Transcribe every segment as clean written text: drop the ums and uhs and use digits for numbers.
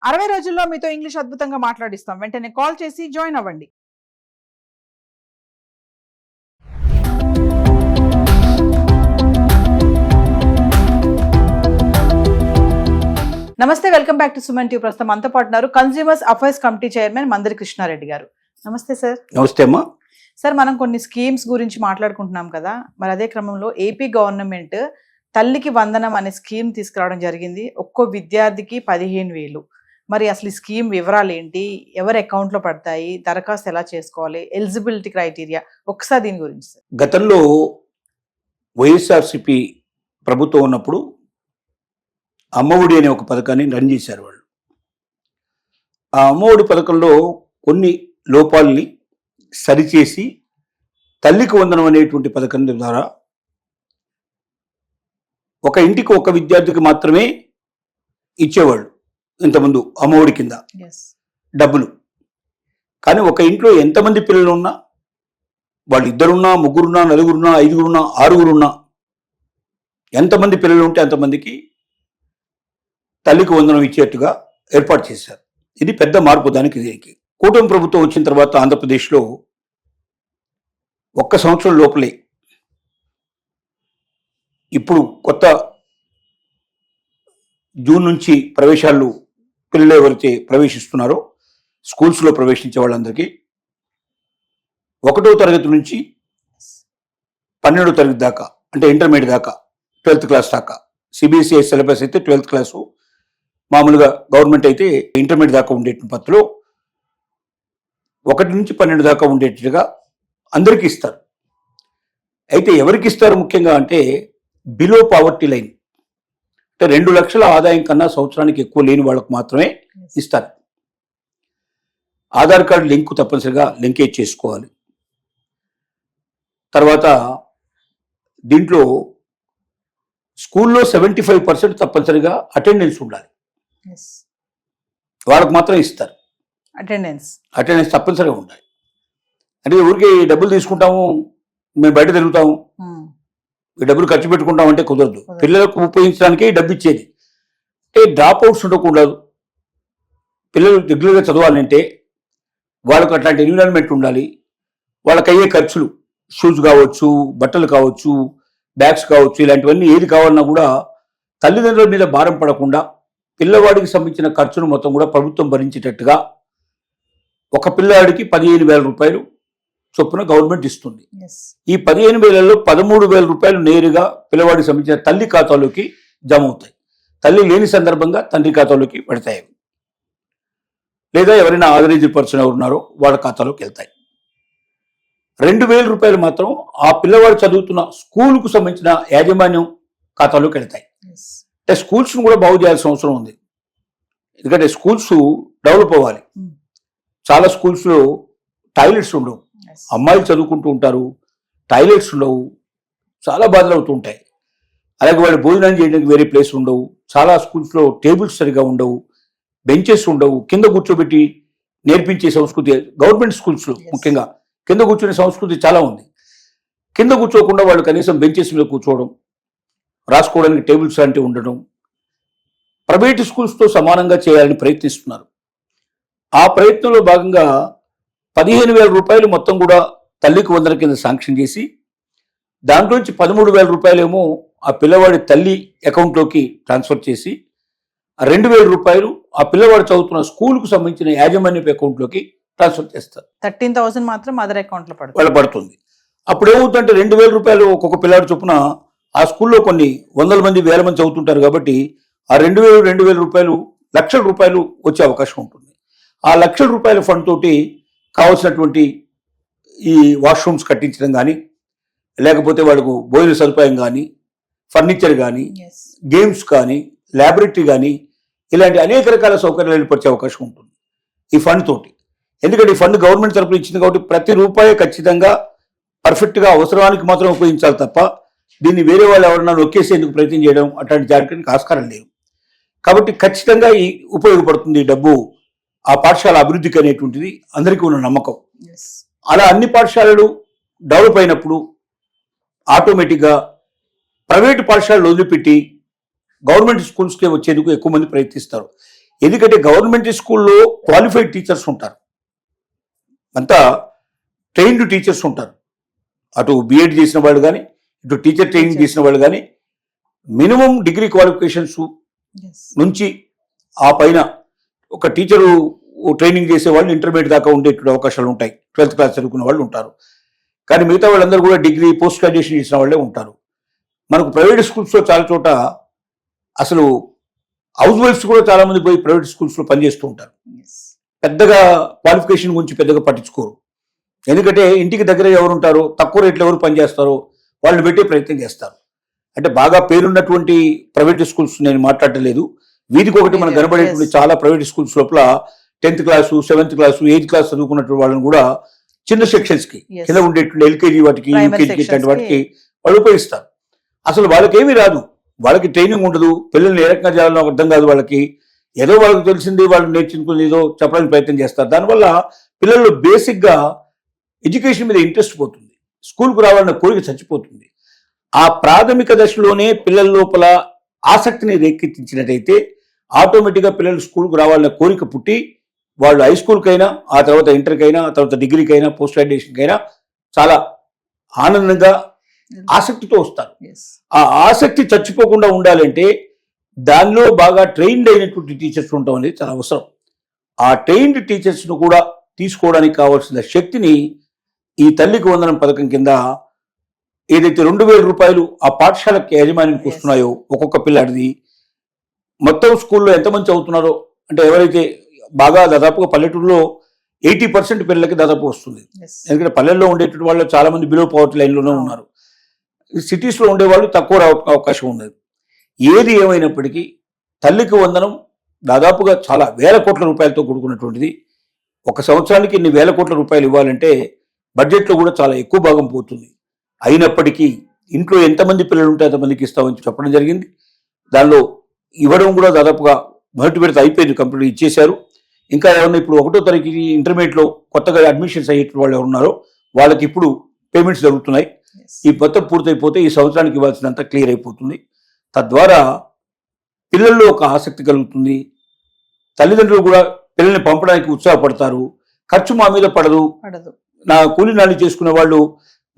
60 రోజుల్లో మీతో ఇంగ్లీష్ అద్భుతంగా మాట్లాడిస్తాం. వెంటనే కాల్ చేసి జాయిన్ అవ్వండి. నమస్తే, welcome back to Suman TV. ప్రస్తుతం మనతో పాటు ఉన్నారు consumers affairs committee chairman Mandari Krishna Reddy గారు. నమస్తే సార్. నమస్తే అమ్మా. సార్, మనం కొన్ని స్కీమ్స్ గురించి మాట్లాడుకుంటున్నాం కదా, మరి అదే క్రమంలో ఏపీ గవర్నమెంట్ తల్లికి వందనం అనే స్కీమ్ తీసుకురావడం జరిగింది. ఒక్కో విద్యార్థికి 15,000. మరి అసలు ఈ స్కీమ్ వివరాలు ఏంటి, ఎవరి అకౌంట్ లో పడతాయి, దరఖాస్తు ఎలా చేసుకోవాలి, ఎలిజిబిలిటీ క్రైటీరియా, ఒకసారి దీని గురించి సార్. గతంలో వైఎస్ఆర్సిపి ప్రభుత్వం ఉన్నప్పుడు అమ్మఒడి అనే ఒక పథకాన్ని రన్ చేశారు వాళ్ళు. ఆ అమ్మఒడి పథకంలో కొన్ని లోపాలని సరిచేసి తల్లికి వందనం అనేటువంటి పథకం ద్వారా ఒక ఇంటికి ఒక విద్యార్థికి మాత్రమే ఇచ్చేవాళ్ళు ఇంతకుముందు అమ్మఒడి కింద డబ్బులు. కానీ ఒక ఇంట్లో ఎంతమంది పిల్లలు ఉన్నా, వాళ్ళు 2 ముగ్గురున్నా, 4 5 6 ఎంతమంది పిల్లలు ఉంటే అంతమందికి తల్లికి వందనం ఇచ్చేట్టుగా ఏర్పాటు చేశారు. ఇది పెద్ద మార్పు. దీనికి కూటమి ప్రభుత్వం వచ్చిన తర్వాత ఆంధ్రప్రదేశ్లో 1 సంవత్సరం లోపలే ఇప్పుడు కొత్త జూన్ నుంచి ప్రవేశాలు పిల్లలు ఎవరైతే ప్రవేశిస్తున్నారో స్కూల్స్లో ప్రవేశించే వాళ్ళందరికీ 1వ తరగతి నుంచి 12వ తరగతి దాకా, అంటే ఇంటర్మీడియట్ దాకా, 12th క్లాస్ దాకా, సిబిఎస్ఈ సిలబస్ అయితే 12th క్లాసు, మామూలుగా గవర్నమెంట్ అయితే ఇంటర్మీడియట్ దాకా ఉండేటువంటి పద్ధతిలో 1 నుంచి 12 దాకా ఉండేట్టుగా అందరికీ ఇస్తారు. అయితే ఎవరికి ఇస్తారు ముఖ్యంగా అంటే బిలో పావర్టీ లైన్, అంటే 2 లక్షల ఆదాయం కన్నా సంవత్సరానికి ఎక్కువ లేని వాళ్ళకు మాత్రమే ఇస్తారు. ఆధార్ కార్డు లింక్ తప్పనిసరిగా లింకేజ్ చేసుకోవాలి. తర్వాత దీంట్లో స్కూల్లో 75% తప్పనిసరిగా అటెండెన్స్ ఉండాలి. వాళ్ళకు మాత్రం ఇస్తారు. అటెండెన్స్ తప్పనిసరిగా ఉండాలి. అంటే ఊరికి డబ్బులు తీసుకుంటాము, మేము బయట తిరుగుతాము, ఈ డబ్బులు ఖర్చు పెట్టుకుంటాం అంటే కుదరదు. పిల్లలకు ఉపయోగించడానికి డబ్బు ఇచ్చేది. అంటే డ్రాప్ అవుట్స్ ఉండకూడదు. పిల్లలు రెగ్యులర్గా చదవాలంటే వాళ్ళకు అట్లాంటి ఎన్విరాన్మెంట్ ఉండాలి. వాళ్ళకి అయ్యే ఖర్చులు, షూస్ కావచ్చు, బట్టలు కావచ్చు, బ్యాగ్స్ కావచ్చు, ఇలాంటివన్నీ ఏది కావాలన్నా కూడా తల్లిదండ్రుల మీద భారం పడకుండా పిల్లవాడికి సంబంధించిన ఖర్చును మొత్తం కూడా ప్రభుత్వం భరించేటట్టుగా ఒక పిల్లవాడికి 15,000 రూపాయలు చొప్పున గవర్నమెంట్ ఇస్తుంది. ఈ 15,000లో 13,000 రూపాయలు నేరుగా పిల్లవాడికి సంబంధించిన తల్లి ఖాతాలోకి జమ అవుతాయి. తల్లి లేని సందర్భంగా తండ్రి ఖాతాలోకి పడతాయి, లేదా ఎవరైనా ఆథరైజ్డ్ పర్సన్ ఎవరు ఉన్నారో వాళ్ళ ఖాతాలోకి వెళ్తాయి. 2,000 రూపాయలు మాత్రం ఆ పిల్లవాడు చదువుతున్న స్కూల్కు సంబంధించిన యాజమాన్యం ఖాతాలోకి వెళ్తాయి. అంటే స్కూల్స్ను కూడా బాగు చేయాల్సిన అవసరం ఉంది. ఎందుకంటే స్కూల్స్ డెవలప్ అవ్వాలి. చాలా స్కూల్స్లో టాయిలెట్స్ ఉండవు, అమ్మాయిలు చదువుకుంటూ ఉంటారు, టాయిలెట్స్ ఉండవు, చాలా బాధలు అవుతూ ఉంటాయి. అలాగే వాళ్ళు భోజనం చేయడానికి వేరే ప్లేస్ ఉండవు. చాలా స్కూల్స్లో టేబుల్స్ సరిగా ఉండవు, బెంచెస్ ఉండవు, కింద కూర్చోబెట్టి నేర్పించే సంస్కృతి గవర్నమెంట్ స్కూల్స్లో ముఖ్యంగా కింద కూర్చునే సంస్కృతి చాలా ఉంది. కింద కూర్చోకుండా వాళ్ళు కనీసం బెంచెస్ మీద కూర్చోవడం, రాసుకోవడానికి టేబుల్స్ లాంటివి ఉండడం, ప్రైవేట్ స్కూల్స్తో సమానంగా చేయాలని ప్రయత్నిస్తున్నారు. ఆ ప్రయత్నంలో భాగంగా 15,000 రూపాయలు మొత్తం కూడా తల్లికి వందన కింద శాంక్షన్ చేసి, దాంట్లోంచి 13,000 రూపాయలేమో ఆ పిల్లవాడి తల్లి అకౌంట్లోకి ట్రాన్స్ఫర్ చేసి, 2,000 రూపాయలు ఆ పిల్లవాడు చదువుతున్న స్కూల్కు సంబంధించిన యాజమాన్యపు అకౌంట్లోకి ట్రాన్స్ఫర్ చేస్తారు. 13,000 మాత్రం మదర్ అకౌంట్ లో పడుతుంది. అప్పుడు ఏమవుతుందంటే 2,000 రూపాయలు ఒక్కొక్క పిల్లాడు చొప్పున ఆ స్కూల్లో కొన్ని 100 మంది 1,000 మంది చదువుతుంటారు కాబట్టి ఆ 2,000 రూపాయలు 1,00,000 రూపాయలు వచ్చే అవకాశం ఉంటుంది. ఆ 1,00,000 రూపాయల ఫండ్ తోటి కావాల్సినటువంటి ఈ వాష్రూమ్స్ కట్టించడం కానీ, లేకపోతే వాళ్ళకు భోజన సదుపాయం కానీ, ఫర్నిచర్ కానీ, గేమ్స్ కానీ, ల్యాబొరేటరీ కానీ, ఇలాంటి అనేక రకాల సౌకర్యాలు ఏర్పరిచే అవకాశం ఉంటుంది ఈ ఫండ్ తోటి. ఎందుకంటే ఈ ఫండ్ గవర్నమెంట్ తరఫున ఇచ్చింది కాబట్టి ప్రతి రూపాయి ఖచ్చితంగా పర్ఫెక్ట్గా అవసరానికి మాత్రం ఉపయోగించాలి తప్ప దీన్ని వేరే వాళ్ళు ఎవరన్నా నొక్కేసేందుకు ప్రయత్నం చేయడం అట్లాంటి జాగ్రత్తకి ఆస్కారం లేవు. కాబట్టి ఖచ్చితంగా ఈ ఉపయోగపడుతుంది డబ్బు ఆ పాఠశాల అభివృద్ధికి అనేటువంటిది అందరికీ ఉన్న నమ్మకం. అలా అన్ని పాఠశాలలు డెవలప్ అయినప్పుడు ఆటోమేటిక్గా ప్రైవేటు పాఠశాలలు వదిలిపెట్టి గవర్నమెంట్ స్కూల్స్కే వచ్చేందుకు ఎక్కువ మంది ప్రయత్నిస్తారు. ఎందుకంటే గవర్నమెంట్ స్కూల్లో క్వాలిఫైడ్ టీచర్స్ ఉంటారు, అంతా ట్రైన్డ్ టీచర్స్ ఉంటారు. అటు బిఎడ్ చేసిన వాళ్ళు కానీ, ఇటు టీచర్ ట్రైనింగ్ చేసిన వాళ్ళు కానీ, మినిమం డిగ్రీ క్వాలిఫికేషన్స్ నుంచి ఆ పైన ఒక టీచరు ట్రైనింగ్ చేసే వాళ్ళు ఇంటర్మీడియట్ దాకా ఉండేటువంటి అవకాశాలు ఉంటాయి. 12th క్లాస్ చదువుకున్న వాళ్ళు ఉంటారు. కానీ మిగతా వాళ్ళందరూ కూడా డిగ్రీ, పోస్ట్ గ్రాడ్యుయేషన్ చేసిన వాళ్ళే ఉంటారు. మనకు ప్రైవేట్ స్కూల్స్లో చాలా చోట అసలు హౌస్ వైఫ్స్ కూడా చాలా మంది పోయి ప్రైవేట్ స్కూల్స్లో పనిచేస్తూ ఉంటారు. పెద్దగా క్వాలిఫికేషన్ గురించి పెద్దగా పట్టించుకోరు. ఎందుకంటే ఇంటికి దగ్గర ఎవరు ఉంటారో, తక్కువ రేట్లో ఎవరు పనిచేస్తారో వాళ్ళని పెట్టే ప్రయత్నం చేస్తారు. అంటే బాగా పేరున్నటువంటి ప్రైవేట్ స్కూల్స్ నేను మాట్లాడలేదు, వీధికి ఒకటి మనకు కనబడేటువంటి చాలా ప్రైవేట్ స్కూల్స్ లోపల 10th class, 7th class, 8th class చదువుకున్నటువంటి వాళ్ళని కూడా చిన్న సెక్షన్స్ కి కింద ఉండేటువంటి ఎల్కేజీ వాటికి, యూకేజీ ఇట్లాంటి వాటికి వాళ్ళు ఉపయోగిస్తారు. అసలు వాళ్ళకి ఏమీ రాదు, వాళ్ళకి ట్రైనింగ్ ఉండదు, పిల్లల్ని ఏ రకంగా చేయాలో అర్థం కాదు వాళ్ళకి. ఏదో వాళ్ళకి తెలిసింది, వాళ్ళు నేర్చుకుని ఏదో చెప్పడానికి ప్రయత్నం చేస్తారు. దానివల్ల పిల్లల్లో బేసిక్ గా ఎడ్యుకేషన్ మీద ఇంట్రెస్ట్ పోతుంది, స్కూల్కు రావాలన్న కోరిక చచ్చిపోతుంది. ఆ ప్రాథమిక దశలోనే పిల్లల లోపల ఆసక్తిని రేకెత్తించినట్టయితే ఆటోమేటిక్గా పిల్లలు స్కూల్కు రావాలన్న కోరిక పుట్టి వాళ్ళు హై స్కూల్కైనా, ఆ తర్వాత ఇంటర్కైనా, ఆ తర్వాత డిగ్రీకైనా, పోస్ట్ గ్రాడ్యుయేషన్కైనా చాలా ఆనందంగా ఆసక్తితో వస్తారు. ఆ ఆసక్తి చచ్చిపోకుండా ఉండాలంటే దానిలో బాగా ట్రైన్డ్ అయినటువంటి టీచర్స్ ఉండటం అనేది చాలా అవసరం. ఆ ట్రైన్డ్ టీచర్స్ను కూడా తీసుకోవడానికి కావాల్సిన శక్తిని ఈ తల్లికి వందనం పథకం కింద ఏదైతే 2000 రూపాయలు ఆ పాఠశాలకు యాజమాన్యానికి వస్తున్నాయో ఒక్కొక్క పిల్లాడిది, మొత్తం స్కూల్లో ఎంతమంది చదువుతున్నారో, అంటే ఎవరైతే బాగా దాదాపుగా పల్లెటూరులో 80% పిల్లలకి దాదాపు వస్తుంది. ఎందుకంటే పల్లెల్లో ఉండేటువంటి వాళ్ళు చాలా మంది బిలో పవర్టీ లైన్లోనే ఉన్నారు. సిటీస్లో ఉండేవాళ్ళు తక్కువ అవకాశం ఉన్నది. ఏది ఏమైనప్పటికీ తల్లికి వందనం దాదాపుగా చాలా వేల కోట్ల రూపాయలతో కూడుకున్నటువంటిది. ఒక సంవత్సరానికి ఇన్ని వేల కోట్ల రూపాయలు ఇవ్వాలంటే బడ్జెట్లో కూడా చాలా ఎక్కువ భాగం పోతుంది. అయినప్పటికీ ఇంట్లో ఎంతమంది పిల్లలు ఉంటే అంతమందికి ఇస్తామని చెప్పడం జరిగింది. దానిలో ఇవ్వడం కూడా దాదాపుగా మొదటి విడత అయిపోయింది, కంప్లీట్ ఇచ్చేశారు. ఇంకా ఏమన్నా ఇప్పుడు 1వ తారీఖు ఇంటర్మీడియట్లో కొత్తగా అడ్మిషన్స్ అయ్యే వాళ్ళు ఎవరున్నారో వాళ్ళకి ఇప్పుడు పేమెంట్స్ జరుగుతున్నాయి. ఈ మొత్తం పూర్తయిపోతే ఈ సంవత్సరానికి ఇవ్వాల్సినంత క్లియర్ అయిపోతుంది. తద్వారా పిల్లల్లో ఒక ఆసక్తి కలుగుతుంది, తల్లిదండ్రులు కూడా పిల్లల్ని పంపడానికి ఉత్సాహపడతారు. ఖర్చు మా మీద పడదు. నా కూలి నాలి చేసుకునే వాళ్ళు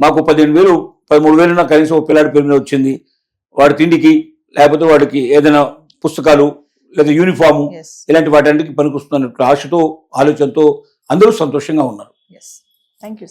మాకు 15,000, 13,000 కనీసం ఒక పిల్లాడి పేరు మీద వచ్చింది, వాడి తిండికి లేకపోతే వాడికి ఏదైనా పుస్తకాలు లేదా యూనిఫాము ఇలాంటి వాటి పనికొస్తున్నట్టు ఆశతో, ఆలోచనతో అందరూ సంతోషంగా ఉన్నారు. Thank you.